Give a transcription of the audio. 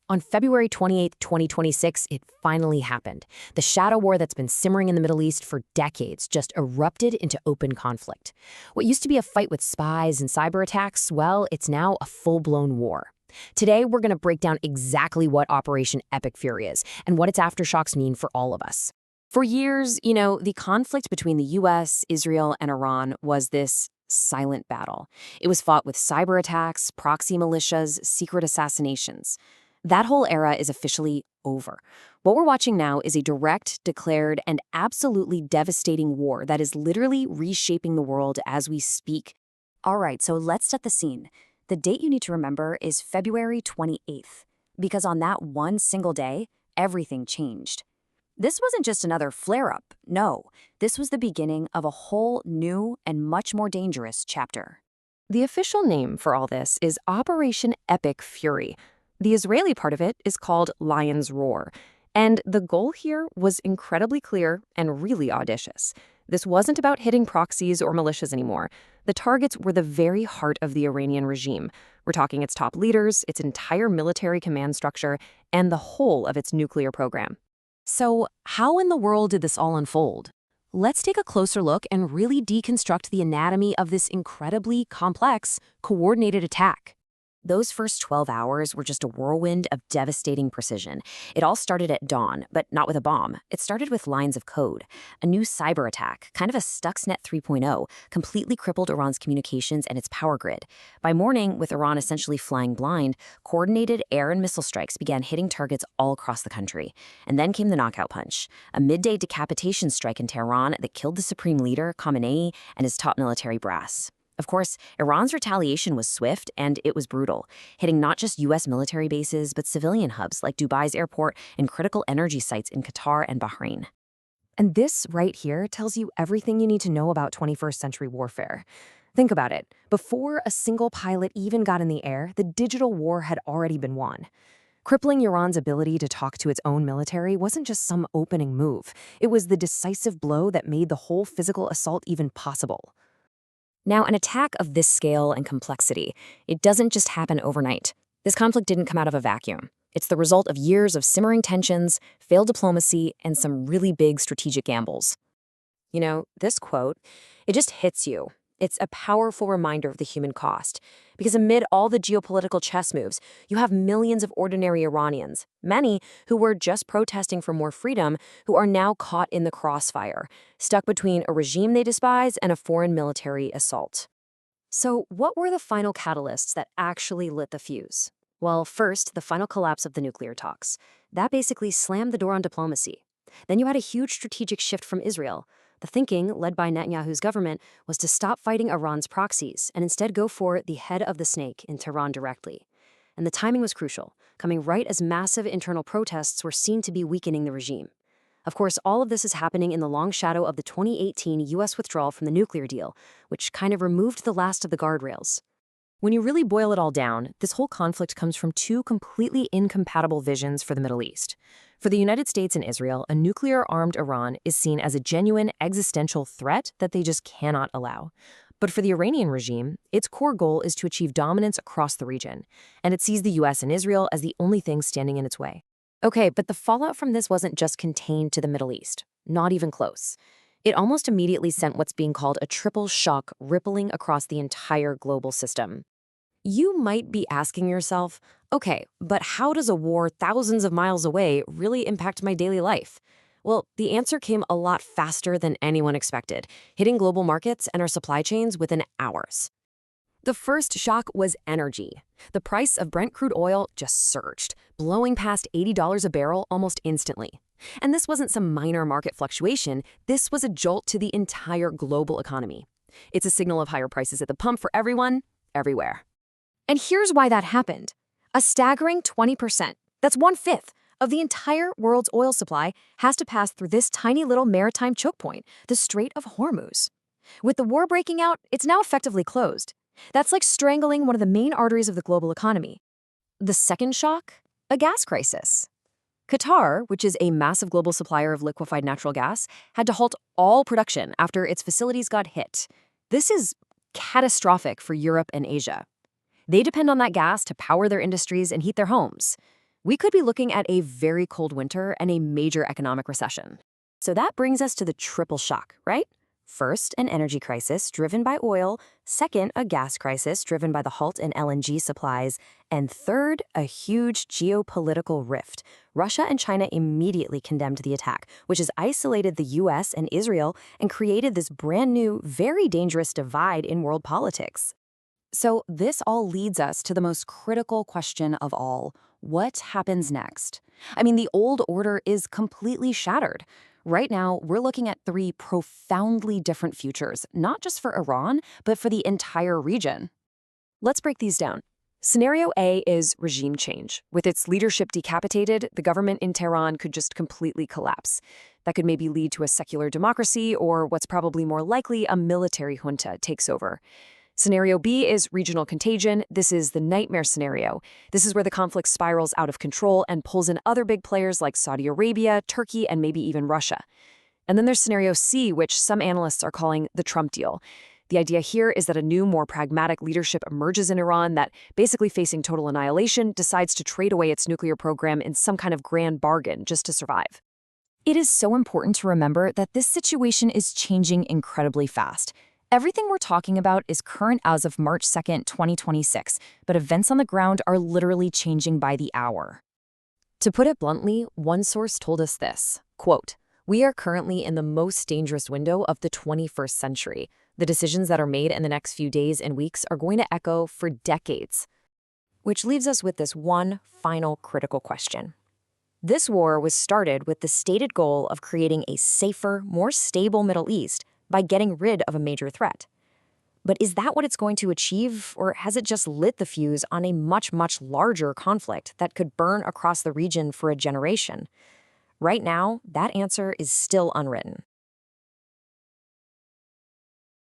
On February 28, 2026, it finally happened. The shadow war that's been simmering in the Middle East for decades just erupted into open conflict. What used to be a fight with spies and cyberattacks, well, it's now a full-blown war. Today, we're going to break down exactly what Operation Epic Fury is and what its aftershocks mean for all of us. For years, the conflict between the US, Israel, and Iran was this silent battle. It was fought with cyberattacks, proxy militias, secret assassinations. That whole era is officially over. What we're watching now is a direct, declared, and absolutely devastating war that is literally reshaping the world as we speak. All right, so let's set the scene. The date you need to remember is February 28th, because on that one single day, everything changed. This wasn't just another flare-up. No, this was the beginning of a whole new and much more dangerous chapter. The official name for all this is Operation Epic Fury. The Israeli part of it is called Lion's Roar. And the goal here was incredibly clear and really audacious. This wasn't about hitting proxies or militias anymore. The targets were the very heart of the Iranian regime. We're talking its top leaders, its entire military command structure, and the whole of its nuclear program. So, how in the world did this all unfold? Let's take a closer look and really deconstruct the anatomy of this incredibly complex, coordinated attack. Those first 12 hours were just a whirlwind of devastating precision. It all started at dawn, but not with a bomb. It started with lines of code. A new cyber attack, kind of a Stuxnet 3.0, completely crippled Iran's communications and its power grid. By morning, with Iran essentially flying blind, coordinated air and missile strikes began hitting targets all across the country. And then came the knockout punch, a midday decapitation strike in Tehran that killed the Supreme Leader Khamenei and his top military brass. Of course, Iran's retaliation was swift and it was brutal, hitting not just U.S. military bases, but civilian hubs like Dubai's airport and critical energy sites in Qatar and Bahrain. And this right here tells you everything you need to know about 21st century warfare. Think about it. Before a single pilot even got in the air, the digital war had already been won. Crippling Iran's ability to talk to its own military wasn't just some opening move. It was the decisive blow that made the whole physical assault even possible. Now, an attack of this scale and complexity, it doesn't just happen overnight. This conflict didn't come out of a vacuum. It's the result of years of simmering tensions, failed diplomacy, and some really big strategic gambles. This quote, it just hits you. It's a powerful reminder of the human cost. Because amid all the geopolitical chess moves, you have millions of ordinary Iranians, many who were just protesting for more freedom, who are now caught in the crossfire, stuck between a regime they despise and a foreign military assault. So what were the final catalysts that actually lit the fuse? Well, first, the final collapse of the nuclear talks. That basically slammed the door on diplomacy. Then you had a huge strategic shift from Israel. The thinking, led by Netanyahu's government, was to stop fighting Iran's proxies and instead go for the head of the snake in Tehran directly. And the timing was crucial, coming right as massive internal protests were seen to be weakening the regime. Of course, all of this is happening in the long shadow of the 2018 U.S. withdrawal from the nuclear deal, which kind of removed the last of the guardrails. When you really boil it all down, this whole conflict comes from two completely incompatible visions for the Middle East. For the United States and Israel, a nuclear-armed Iran is seen as a genuine existential threat that they just cannot allow. But for the Iranian regime, its core goal is to achieve dominance across the region, and it sees the U.S. and Israel as the only thing standing in its way. Okay, but the fallout from this wasn't just contained to the Middle East. Not even close. It almost immediately sent what's being called a triple shock rippling across the entire global system. You might be asking yourself, okay, but how does a war thousands of miles away really impact my daily life? Well, the answer came a lot faster than anyone expected, hitting global markets and our supply chains within hours. The first shock was energy. The price of Brent crude oil just surged, blowing past $80 a barrel almost instantly. And this wasn't some minor market fluctuation, this was a jolt to the entire global economy. It's a signal of higher prices at the pump for everyone, everywhere. And here's why that happened. A staggering 20%, that's 1/5, of the entire world's oil supply has to pass through this tiny little maritime choke point, the Strait of Hormuz. With the war breaking out, it's now effectively closed. That's like strangling one of the main arteries of the global economy. The second shock? A gas crisis. Qatar, which is a massive global supplier of liquefied natural gas, had to halt all production after its facilities got hit. This is catastrophic for Europe and Asia. They depend on that gas to power their industries and heat their homes. we could be looking at a very cold winter and a major economic recession. So that brings us to the triple shock, right? First, an energy crisis driven by oil. Second, a gas crisis driven by the halt in LNG supplies. And third, a huge geopolitical rift. Russia and China immediately condemned the attack, which has isolated the US and Israel and created this brand new, very dangerous divide in world politics. So this all leads us to the most critical question of all. What happens next? I mean, the old order is completely shattered. Right now, we're looking at three profoundly different futures, not just for Iran, but for the entire region. Let's break these down. Scenario A is regime change. With its leadership decapitated, the government in Tehran could just completely collapse. That could maybe lead to a secular democracy, or what's probably more likely, a military junta takes over. Scenario B is regional contagion. This is the nightmare scenario. This is where the conflict spirals out of control and pulls in other big players like Saudi Arabia, Turkey, and maybe even Russia. And then there's scenario C, which some analysts are calling the Trump deal. The idea here is that a new, more pragmatic leadership emerges in Iran that, basically facing total annihilation, decides to trade away its nuclear program in some kind of grand bargain just to survive. It is so important to remember that this situation is changing incredibly fast. Everything we're talking about is current as of March 2nd, 2026, but events on the ground are literally changing by the hour. To put it bluntly, one source told us this, quote, "We are currently in the most dangerous window of the 21st century. The decisions that are made in the next few days and weeks are going to echo for decades." Which leaves us with this one final critical question. This war was started with the stated goal of creating a safer, more stable Middle East by getting rid of a major threat. But is that what it's going to achieve, or has it just lit the fuse on a much, much larger conflict that could burn across the region for a generation? Right now, that answer is still unwritten.